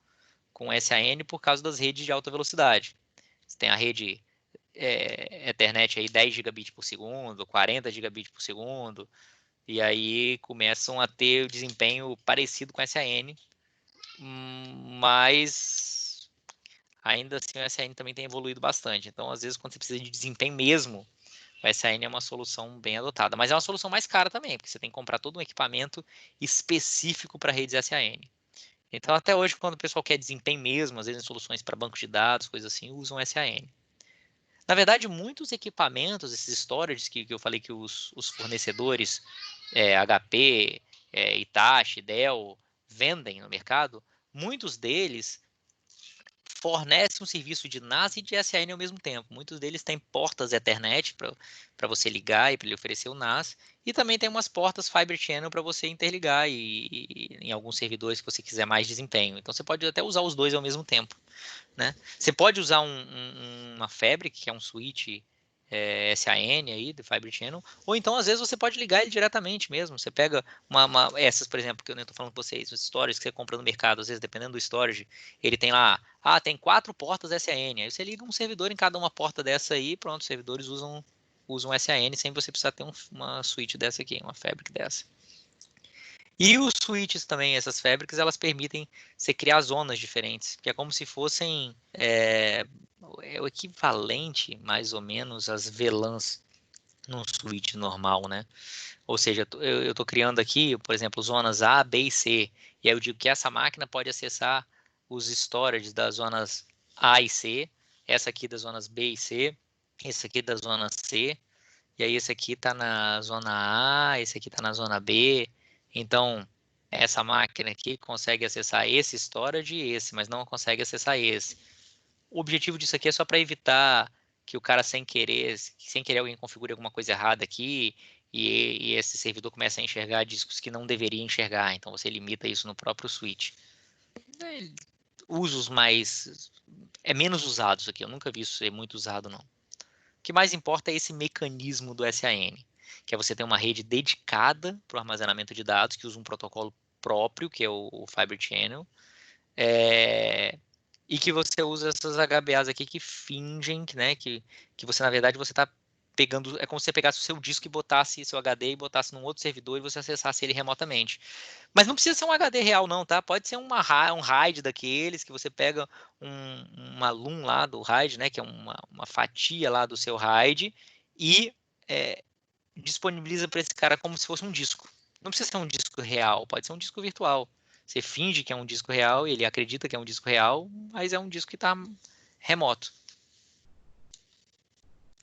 com SAN por causa das redes de alta velocidade. Você tem a rede Ethernet aí 10 gigabits por segundo, 40 gigabits por segundo, e aí começam a ter o desempenho parecido com SAN, mas ainda assim o SAN também tem evoluído bastante. Então, às vezes, quando você precisa de desempenho mesmo, o SAN é uma solução bem adotada, mas é uma solução mais cara também, porque você tem que comprar todo um equipamento específico para redes SAN. Então, até hoje, quando o pessoal quer desempenho mesmo, às vezes em soluções para banco de dados, coisas assim, usam SAN. Na verdade, muitos equipamentos, esses storages que eu falei que os fornecedores HP, Hitachi, Dell vendem no mercado, muitos deles fornece um serviço de NAS e de SAN ao mesmo tempo. Muitos deles têm portas Ethernet para você ligar e para ele oferecer o NAS. E também tem umas portas Fiber Channel para você interligar e em alguns servidores que você quiser mais desempenho. Então você pode até usar os dois ao mesmo tempo, né? Você pode usar uma Fabric, que é um switch SAN aí, do Fiber Channel, ou então às vezes você pode ligar ele diretamente mesmo. Você pega essas, por exemplo, que eu estou falando com vocês, os storage que você compra no mercado, às vezes dependendo do storage, ele tem lá, tem 4 portas SAN, aí você liga um servidor em cada uma porta dessa aí, pronto, os servidores usam SAN sem você precisar ter uma switch dessa aqui, uma Fabric dessa. E os switches também, essas fabrics, elas permitem você criar zonas diferentes, que é como se fossem o equivalente, mais ou menos, às VLANs num switch normal, né? Ou seja, eu estou criando aqui, por exemplo, zonas A, B e C, e aí eu digo que essa máquina pode acessar os storages das zonas A e C, essa aqui das zonas B e C, esse aqui da zona C, e aí esse aqui está na zona A, esse aqui está na zona B. Então, essa máquina aqui consegue acessar esse storage e esse, mas não consegue acessar esse. O objetivo disso aqui é só para evitar que o cara sem querer alguém configure alguma coisa errada aqui e esse servidor comece a enxergar discos que não deveria enxergar. Então, você limita isso no próprio switch. Usos mais... É menos usado isso aqui. Eu nunca vi isso ser muito usado, não. O que mais importa é esse mecanismo do SAN, que é você ter uma rede dedicada para o armazenamento de dados, que usa um protocolo próprio, que é o Fiber Channel, e que você usa essas HBAs aqui que fingem, né, que você, na verdade, você está pegando, é como se você pegasse o seu disco e botasse seu HD e botasse num outro servidor e você acessasse ele remotamente. Mas não precisa ser um HD real não, tá? Pode ser um RAID daqueles que você pega uma LUN lá do RAID, né, que é uma fatia lá do seu RAID e disponibiliza para esse cara como se fosse um disco. Não precisa ser um disco real, pode ser um disco virtual. Você finge que é um disco real e ele acredita que é um disco real, mas é um disco que está remoto.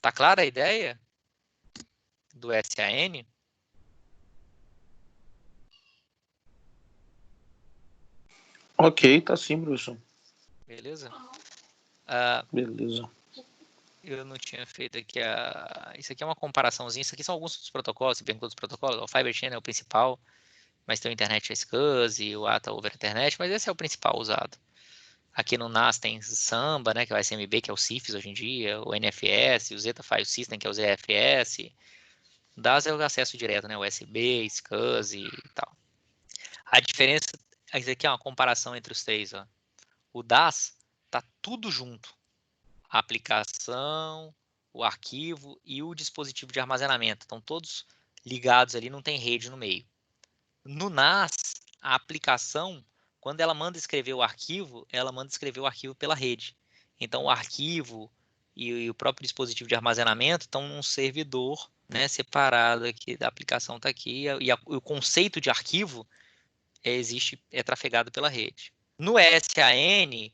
Tá clara a ideia do SAN? Ok, tá sim, professor. Beleza? Beleza. Eu não tinha feito aqui isso aqui é uma comparaçãozinha. Isso aqui são alguns dos protocolos. Você perguntou dos protocolos. O Fiber Channel é o principal, mas tem o Internet SCSI, o ATA over Ethernet, mas esse é o principal usado. Aqui no NAS tem Samba, né, que é o SMB, que é o CIFS hoje em dia, o NFS, o Zeta File System, que é o ZFS. DAS é o acesso direto, né, USB, SCSI e tal. A diferença, isso aqui é uma comparação entre os três. Ó. O DAS está tudo junto. A aplicação, o arquivo e o dispositivo de armazenamento. Estão todos ligados ali, não tem rede no meio. No NAS, a aplicação, quando ela manda escrever o arquivo, ela manda escrever o arquivo pela rede. Então, o arquivo e o próprio dispositivo de armazenamento estão num servidor, né, separado aqui, da aplicação está aqui, e o conceito de arquivo é trafegado pela rede. No SAN,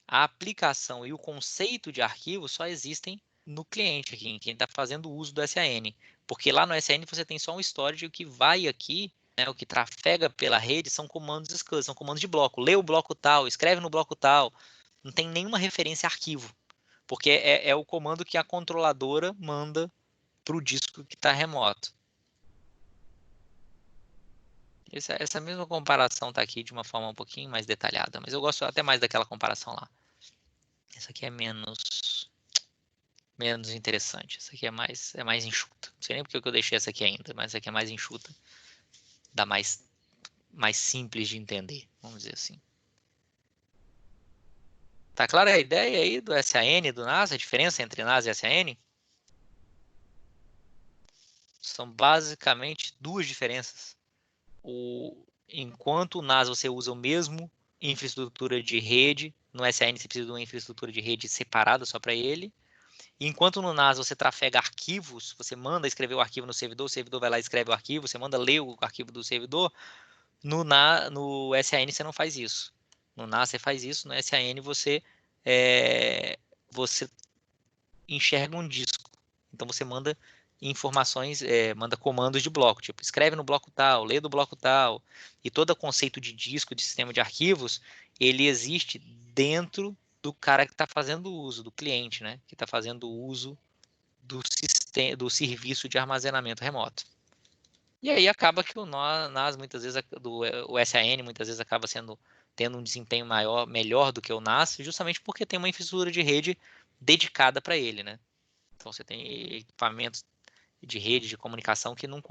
a aplicação e o conceito de arquivo só existem no cliente aqui, em quem está fazendo uso do SAN. Porque lá no SAN você tem só um storage, o que vai aqui, né, o que trafega pela rede são comandos SCSI, são comandos de bloco. Lê o bloco tal, escreve no bloco tal. Não tem nenhuma referência a arquivo. Porque é o comando que a controladora manda para o disco que está remoto. Essa mesma comparação está aqui de uma forma um pouquinho mais detalhada, mas eu gosto até mais daquela comparação lá. Essa aqui é menos interessante. Essa aqui é mais enxuta. Não sei nem porque eu deixei essa aqui ainda, mas essa aqui é mais enxuta. Dá mais simples de entender, vamos dizer assim. Tá clara a ideia aí do SAN e do NAS? A diferença entre NAS e SAN? São basicamente duas diferenças. Enquanto o NAS você usa o mesmo infraestrutura de rede, no SAN você precisa de uma infraestrutura de rede separada só para ele. Enquanto no NAS você trafega arquivos, você manda escrever o arquivo no servidor, o servidor vai lá e escreve o arquivo, você manda ler o arquivo do servidor. No SAN você não faz isso. No NAS você faz isso, no SAN você enxerga um disco. Então você manda informações, manda comandos de bloco, tipo escreve no bloco tal, lê do bloco tal, e todo o conceito de disco, de sistema de arquivos, ele existe dentro do cara que está fazendo uso, do cliente, né? Que está fazendo uso do serviço de armazenamento remoto. E aí acaba que o NAS muitas vezes, o SAN muitas vezes acaba tendo um desempenho melhor do que o NAS, justamente porque tem uma infraestrutura de rede dedicada para ele, né? Então você tem equipamentos de rede de comunicação que não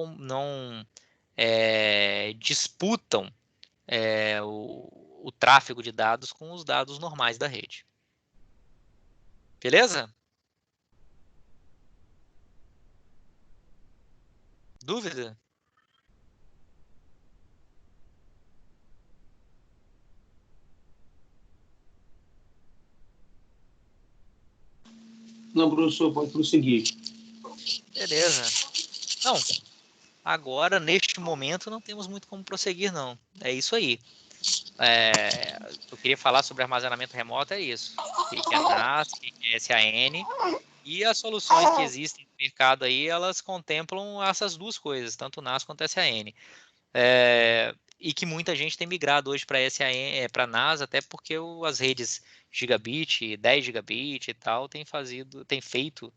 disputam o tráfego de dados com os dados normais da rede. Beleza? Dúvida? Não, professor, pode prosseguir. Beleza. Não, agora, neste momento, não temos muito como prosseguir, não. É isso aí. Eu queria falar sobre armazenamento remoto, é isso. O que é NAS, o que é SAN. E as soluções que existem no mercado aí, elas contemplam essas duas coisas, tanto o NAS quanto o SAN. E que muita gente tem migrado hoje para SAN, para NAS, até porque as redes gigabit, 10 gigabit e tal, têm feito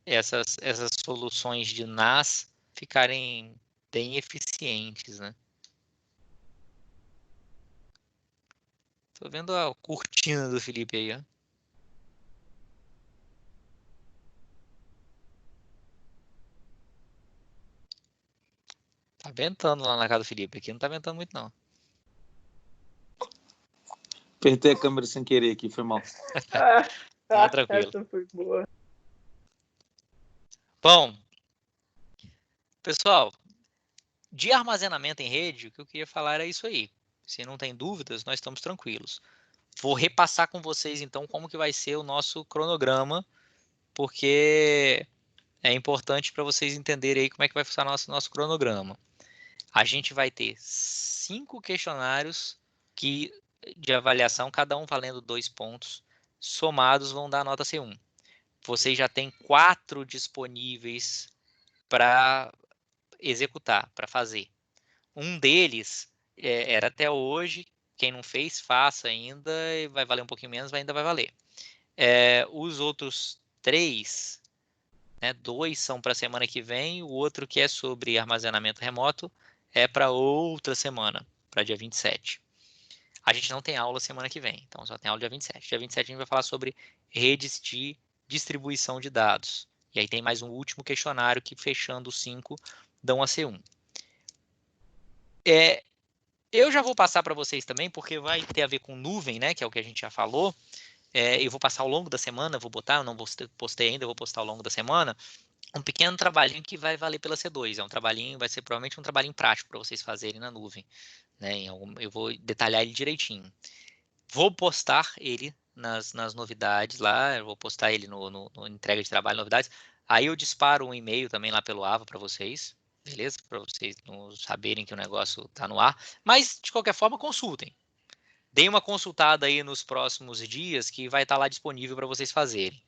essas soluções de NAS ficarem bem eficientes, né? Tô vendo a cortina do Felipe aí, ó. Tá ventando lá na casa do Felipe. Aqui não tá ventando muito, não. Apertei a câmera sem querer aqui, foi mal. Tá tranquilo. Essa foi boa. Bom, pessoal, de armazenamento em rede, o que eu queria falar era isso aí. Se não tem dúvidas, nós estamos tranquilos. Vou repassar com vocês, então, como que vai ser o nosso cronograma, porque é importante para vocês entenderem aí como é que vai funcionar o nosso cronograma. A gente vai ter 5 questionários de avaliação, cada um valendo 2 pontos, somados vão dar nota C1. Vocês já têm 4 disponíveis para executar, para fazer. Um deles era até hoje, quem não fez, faça ainda, vai valer um pouquinho menos, mas ainda vai valer. Os outros 3, né, 2 são para a semana que vem, o outro que é sobre armazenamento remoto é para outra semana, para dia 27. A gente não tem aula semana que vem, então só tem aula dia 27. Dia 27 a gente vai falar sobre redes de distribuição de dados. E aí tem mais um último questionário que, fechando os 5, dão a C1. Eu já vou passar para vocês também, porque vai ter a ver com nuvem, né, que é o que a gente já falou. Eu vou passar ao longo da semana, eu não postei ainda, eu vou postar ao longo da semana, um pequeno trabalhinho que vai valer pela C2. É um trabalhinho, vai ser provavelmente um trabalhinho prático para vocês fazerem na nuvem, né? Eu vou detalhar ele direitinho. Vou postar ele nas novidades lá, eu vou postar ele no entrega de trabalho, novidades. Aí eu disparo um e-mail também lá pelo Ava para vocês, beleza? Para vocês não saberem que o negócio está no ar. Mas, de qualquer forma, consultem. Deem uma consultada aí nos próximos dias que vai estar lá disponível para vocês fazerem.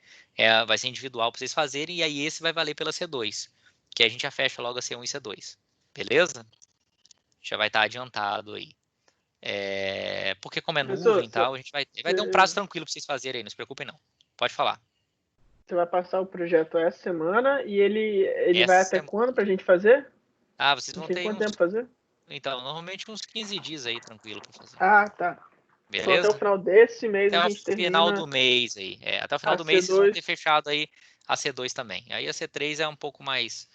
Vai ser individual para vocês fazerem e aí esse vai valer pela C2, que a gente já fecha logo a C1 e C2. Beleza? Já vai estar adiantado aí. Porque como é Professor, nuvem e tal, a gente vai ter um prazo tranquilo para vocês fazerem aí, não se preocupem não. Pode falar. Você vai passar o projeto essa semana e ele vai até quando pra gente fazer? Vocês A vão gente tem ter quanto tempo pra fazer? Então, normalmente uns 15 dias aí, tranquilo para fazer. Tá. Então até o Beleza? final desse mês Até a o gente final termina do mês aí. Até o final a do mês vocês vão C2. ter fechado aí a C2 também. Aí a C3 é um pouco mais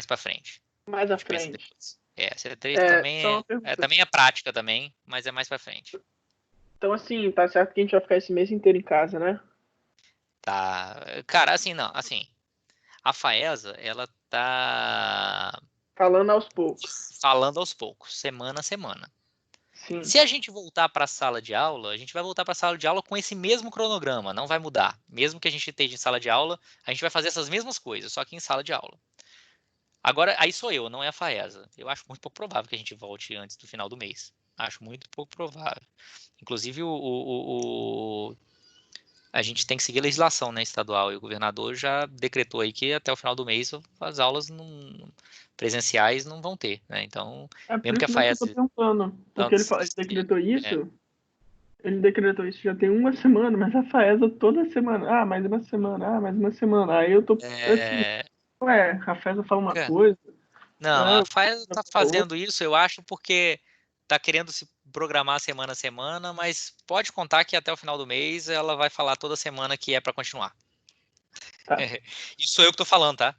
para frente. Mais A à gente pensa frente. depois. A C3 também Só uma pergunta. também é prática também, mas é mais para frente. Então, assim, tá certo que a gente vai ficar esse mês inteiro em casa, né? Tá. Cara, assim, não, assim, a FAESA, ela tá Falando aos poucos. falando aos poucos, semana a semana. Sim. Se a gente voltar para a sala de aula, a gente vai voltar para a sala de aula com esse mesmo cronograma, não vai mudar. Mesmo que a gente esteja em sala de aula, a gente vai fazer essas mesmas coisas, só que em sala de aula. Agora, aí sou eu, não é a FAESA. Eu acho muito pouco provável que a gente volte antes do final do mês. Acho muito pouco provável. Inclusive, a gente tem que seguir a legislação, né, estadual, e o governador já decretou aí que até o final do mês as aulas não, presenciais não vão ter, né? Então, É por mesmo que a isso que eu tô FAESA... pensando. Porque ele decretou isso. Ele decretou isso já tem uma semana, mas a FAESA toda semana. Mais uma semana. Mais uma semana. Aí eu tô assim, ué, a FAESA fala uma coisa. Não, a FAESA tá fazendo isso, eu acho, porque tá querendo se programar semana a semana, mas pode contar que até o final do mês ela vai falar toda semana que é para continuar. Tá. Isso sou eu que tô falando, tá?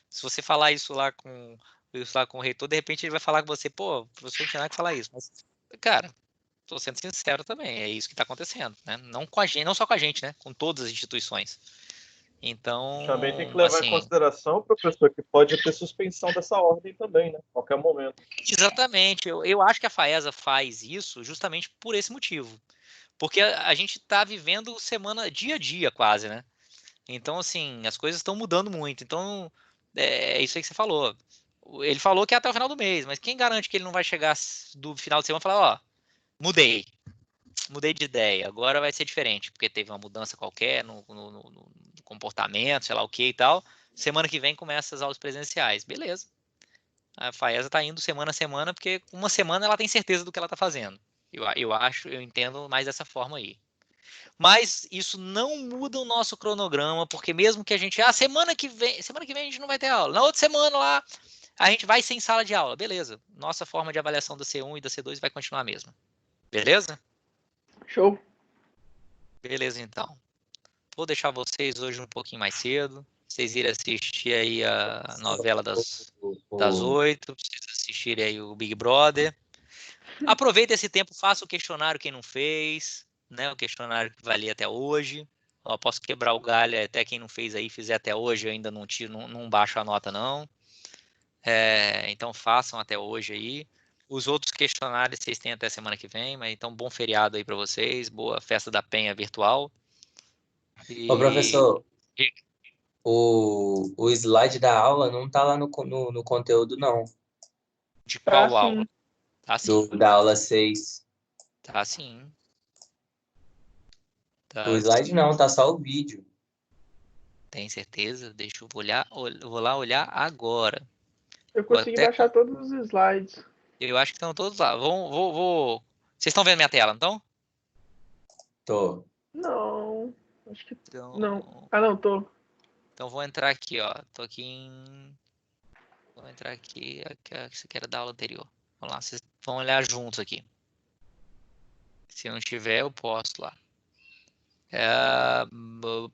Se você falar isso lá com o reitor, de repente ele vai falar com você, pô, o professor não tinha nada que falar isso. Mas, cara, tô sendo sincero também, é isso que tá acontecendo, né? Não com a gente, não só com a gente, né? Com todas as instituições. Então, também tem que levar em consideração, professor, que pode ter suspensão dessa ordem também, né? A qualquer momento. Exatamente. Eu acho que a FAESA faz isso justamente por esse motivo. Porque a gente está vivendo semana, dia a dia quase, né? Então, assim, as coisas estão mudando muito. Então, é isso aí que você falou. Ele falou que é até o final do mês, mas quem garante que ele não vai chegar do final de semana e falar, ó, mudei de ideia, agora vai ser diferente, porque teve uma mudança qualquer no comportamento, sei lá o que e tal. Semana que vem começa as aulas presenciais. Beleza. A FAESA está indo semana a semana, porque uma semana ela tem certeza do que ela está fazendo. Eu entendo mais dessa forma aí. Mas isso não muda o nosso cronograma, porque mesmo que a gente, semana que vem a gente não vai ter aula. Na outra semana lá, a gente vai sem sala de aula. Beleza. Nossa forma de avaliação da C1 e da C2 vai continuar a mesma. Beleza? Show. Beleza, então. Vou deixar vocês hoje um pouquinho mais cedo. Vocês irem assistir aí a novela das 8. Vocês assistirem aí o Big Brother. Aproveita esse tempo, faça o questionário quem não fez, né? O questionário que valia até hoje. Ó, posso quebrar o galho até quem não fez aí, fizer até hoje, eu ainda não tiro, não baixo a nota, não. Então façam até hoje aí. Os outros questionários vocês têm até semana que vem, mas então bom feriado aí para vocês, boa festa da Penha virtual. Ô, professor, o slide da aula não tá lá no conteúdo, não. De qual aula? Tá sim. Da aula 6. Tá sim. Tá o slide sim. Não, tá só o vídeo. Tem certeza? Deixa eu vou lá olhar agora. Eu consegui baixar todos os slides. Eu acho que estão todos lá. Vocês estão vendo minha tela, então? Tô. Não, acho que então... não. Não, tô. Então vou entrar aqui, ó. Vou entrar aqui. Isso aqui era da aula anterior. Vamos lá, vocês vão olhar juntos aqui. Se não tiver, eu posto lá.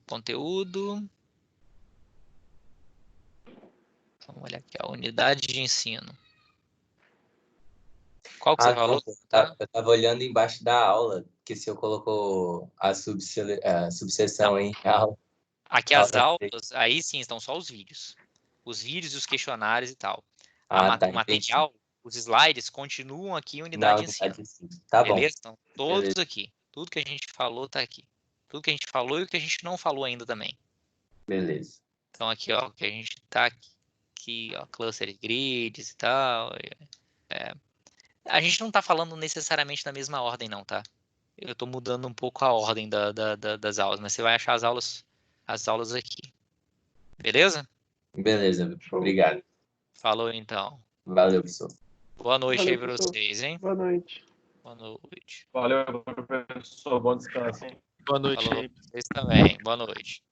Conteúdo. Vamos olhar aqui, a unidade de ensino. Qual que você falou? Eu estava olhando embaixo da aula, que se eu colocou a subseção em aula. Aqui as aulas, aí sim, estão só os vídeos. Os vídeos e os questionários e tal. O material, os slides continuam aqui em unidade de ensino. Tá beleza? Bom. Estão todos aqui. Tudo que a gente falou tá aqui. Tudo que a gente falou e o que a gente não falou ainda também. Beleza. Então aqui, ó, que a gente tá aqui, ó, cluster grids e tal. A gente não tá falando necessariamente na mesma ordem, não, tá? Eu tô mudando um pouco a ordem das aulas, mas você vai achar as aulas aqui. Beleza? Beleza, obrigado. Falou, então. Valeu, professor. Boa noite aí pra vocês, hein? Boa noite. Boa noite. Valeu, professor. Bom descanso, hein? Boa noite. Falou, vocês também. Boa noite.